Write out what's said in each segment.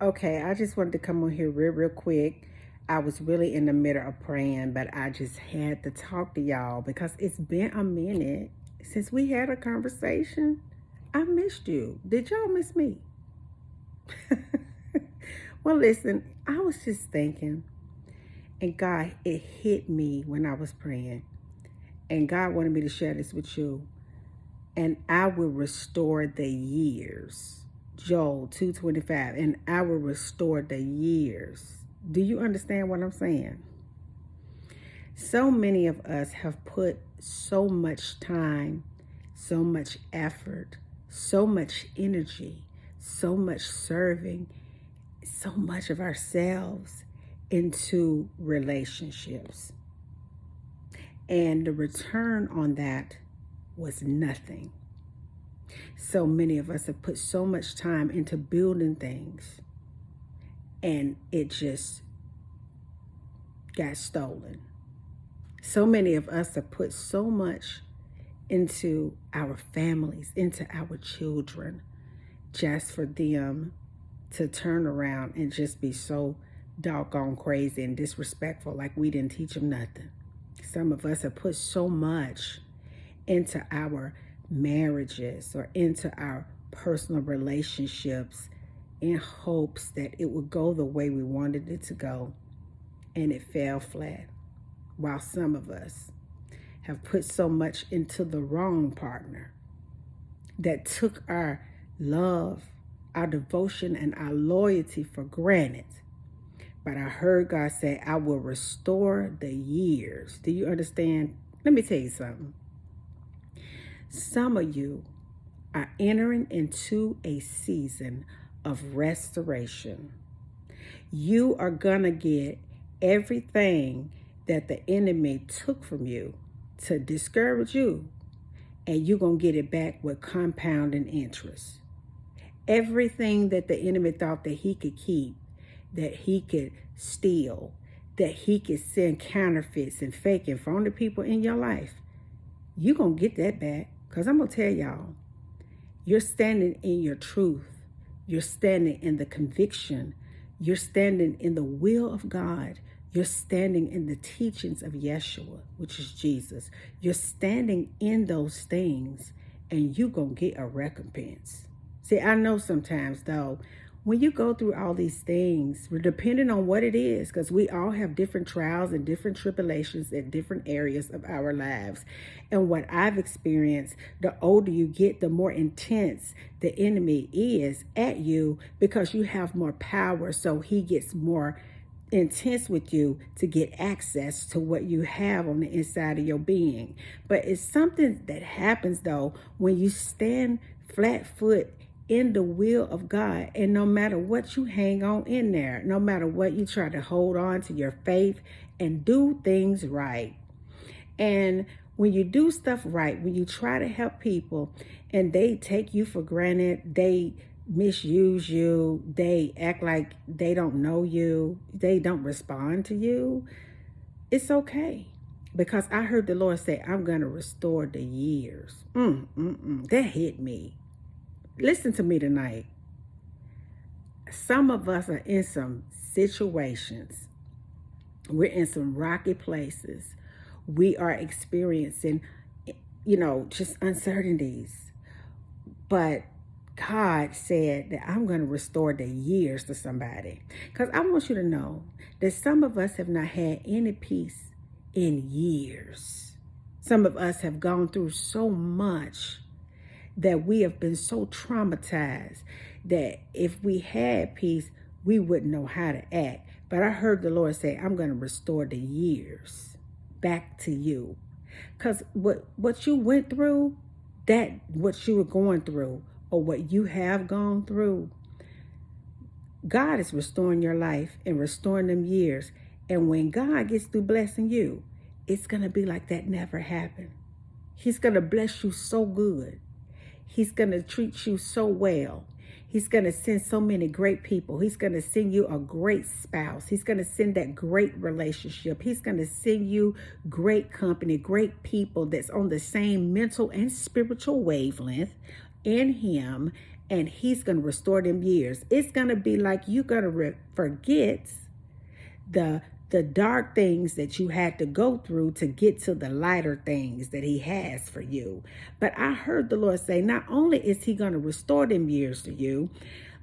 Okay, I just wanted to come on here real quick. I was really in the middle of praying, but I just had to talk to y'all because it's been a minute since we had a conversation. I missed you. Did y'all miss me? Well, listen, I was just thinking, and God, it hit me when I was praying. And God wanted me to share this with you. And I will restore the years. Joel 2:25. And I will restore the years. Do you understand what I'm saying? So many of us have put so much time, so much effort, so much energy, so much serving, so much of ourselves into relationships. And the return on that was nothing. So many of us have put so much time into building things and it just got stolen. So many of us have put so much into our families, into our children, just for them to turn around and just be so doggone crazy and disrespectful, like we didn't teach them nothing. Some of us have put so much into our marriages or into our personal relationships in hopes that it would go the way we wanted it to go, and it fell flat. While some of us have put so much into the wrong partner that took our love, our devotion, and our loyalty for granted. But I heard God say, I will restore the years. Do you understand? Let me tell you something. Some of you are entering into a season of restoration. You are going to get everything that the enemy took from you to discourage you, and you're going to get it back with compounding interest. Everything that the enemy thought that he could keep, that he could steal, that he could send counterfeits and fake and phony people in your life, you're going to get that back. Because I'm going to tell y'all, you're standing in your truth. You're standing in the conviction. You're standing in the will of God. You're standing in the teachings of Yeshua, which is Jesus. You're standing in those things, and you're going to get a recompense. See, I know sometimes, though, when you go through all these things, depending on what it is, because we all have different trials and different tribulations in different areas of our lives. And what I've experienced, the older you get, the more intense the enemy is at you, because you have more power. So he gets more intense with you to get access to what you have on the inside of your being. But it's something that happens, though, when you stand flat foot in the will of God, and no matter what you hang on in there, no matter what you try to hold on to your faith and do things right. And when you do stuff right, when you try to help people and they take you for granted, they misuse you, they act like they don't know you, they don't respond to you, it's okay. Because I heard the Lord say, I'm going to restore the years. That hit me. Listen to me tonight. Some of us are in some situations. We're in some rocky places. We are experiencing, just uncertainties. But God said that I'm going to restore the years to somebody. Because I want you to know that some of us have not had any peace in years. Some of us have gone through so much that we have been so traumatized that if we had peace, we wouldn't know how to act. But I heard the Lord say, I'm going to restore the years back to you. Because what you went through, what you were going through, or what you have gone through, God is restoring your life and restoring them years. And when God gets through blessing you, it's going to be like that never happened. He's going to bless you so good. He's going to treat you so well. He's going to send so many great people. He's going to send you a great spouse. He's going to send that great relationship. He's going to send you great company, great people that's on the same mental and spiritual wavelength in him. and he's going to restore them years. It's going to be like you're going to forget the dark things that you had to go through to get to the lighter things that he has for you. But I heard the Lord say, not only is he going to restore them years to you,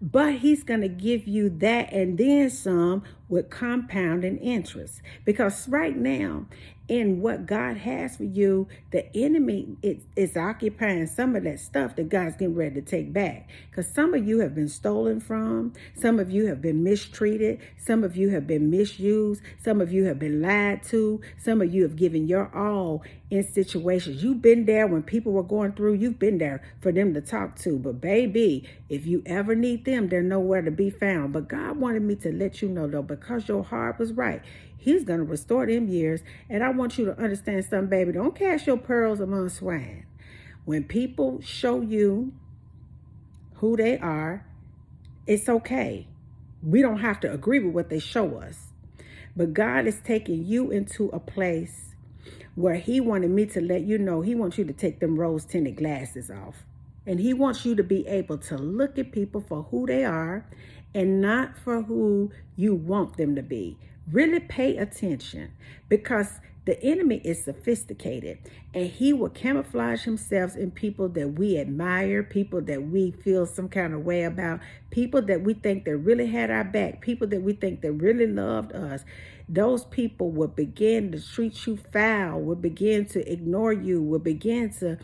but he's going to give you that and then some with compounding interest. Because right now, in what God has for you, the enemy is occupying some of that stuff that God's getting ready to take back. Because some of you have been stolen from. Some of you have been mistreated. Some of you have been misused. Some of you have been lied to. Some of you have given your all in situations. You've been there when people were going through. You've been there for them to talk to. But baby, if you ever need them, they're nowhere to be found. But God wanted me to let you know, though, because your heart was right, he's going to restore them years. And I want you to understand something, baby. Don't cast your pearls among swine. When people show you who they are, it's okay. We don't have to agree with what they show us. But God is taking you into a place where he wanted me to let you know he wants you to take them rose-tinted glasses off. And he wants you to be able to look at people for who they are and not for who you want them to be. Really pay attention, because the enemy is sophisticated and he will camouflage himself in people that we admire, people that we feel some kind of way about, people that we think that really had our back, people that we think that really loved us. Those people will begin to treat you foul, will begin to ignore you, will begin to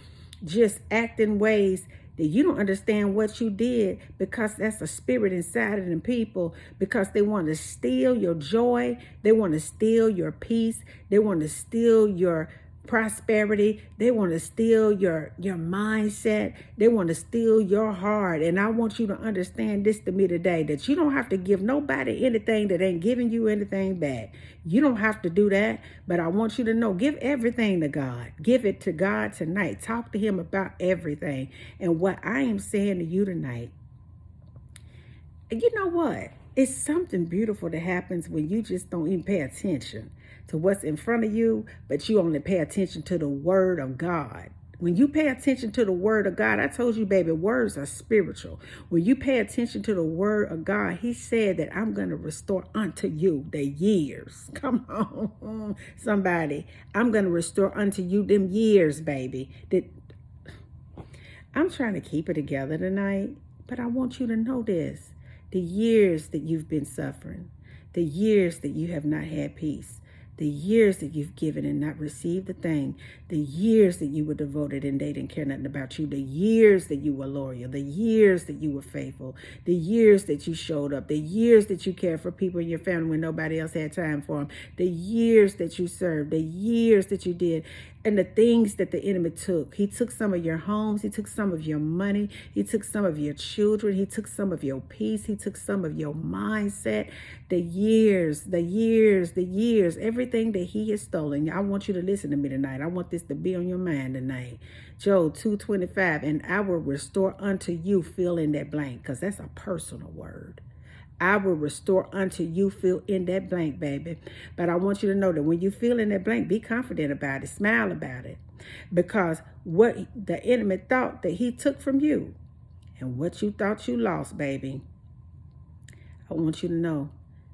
just act in ways that you don't understand what you did, because that's a spirit inside of them people, because they want to steal your joy. They want to steal your peace. They want to steal your prosperity. They want to steal your mindset. They want to steal your heart. And I want you to understand this to me today, that you don't have to give nobody anything that ain't giving you anything back. You don't have to do that. But I want you to know, give everything to God. Give it to God tonight. Talk to him about everything. And what I am saying to you tonight, you know what? It's something beautiful that happens when you just don't even pay attention to what's in front of you, but you only pay attention to the word of God. When you pay attention to the word of God, I told you, baby, words are spiritual. When you pay attention to the word of God, he said that I'm going to restore unto you the years. Come on, somebody. I'm going to restore unto you them years, baby. I'm trying to keep it together tonight, but I want you to know this. The years that you've been suffering, the years that you have not had peace, the years that you've given and not received a thing, the years that you were devoted and they didn't care nothing about you, the years that you were loyal, the years that you were faithful, the years that you showed up, the years that you cared for people in your family when nobody else had time for them, the years that you served, the years that you did, and the things that the enemy took. He took some of your homes. He took some of your money. He took some of your children. He took some of your peace. He took some of your mindset. The years, everything that he has stolen. I want you to listen to me tonight. I want this to be on your mind tonight. Job 2:25, and I will restore unto you, fill in that blank, because that's a personal word. I will restore unto you, fill in that blank, baby. But I want you to know that when you fill in that blank, be confident about it. Smile about it. Because what the enemy thought that he took from you and what you thought you lost, baby, I want you to know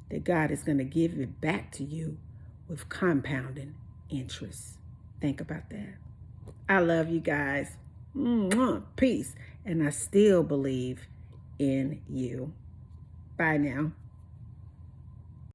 that God is going to give it back to you with compounding interest. Think about that. I love you guys. Peace. And I still believe in you. Bye now.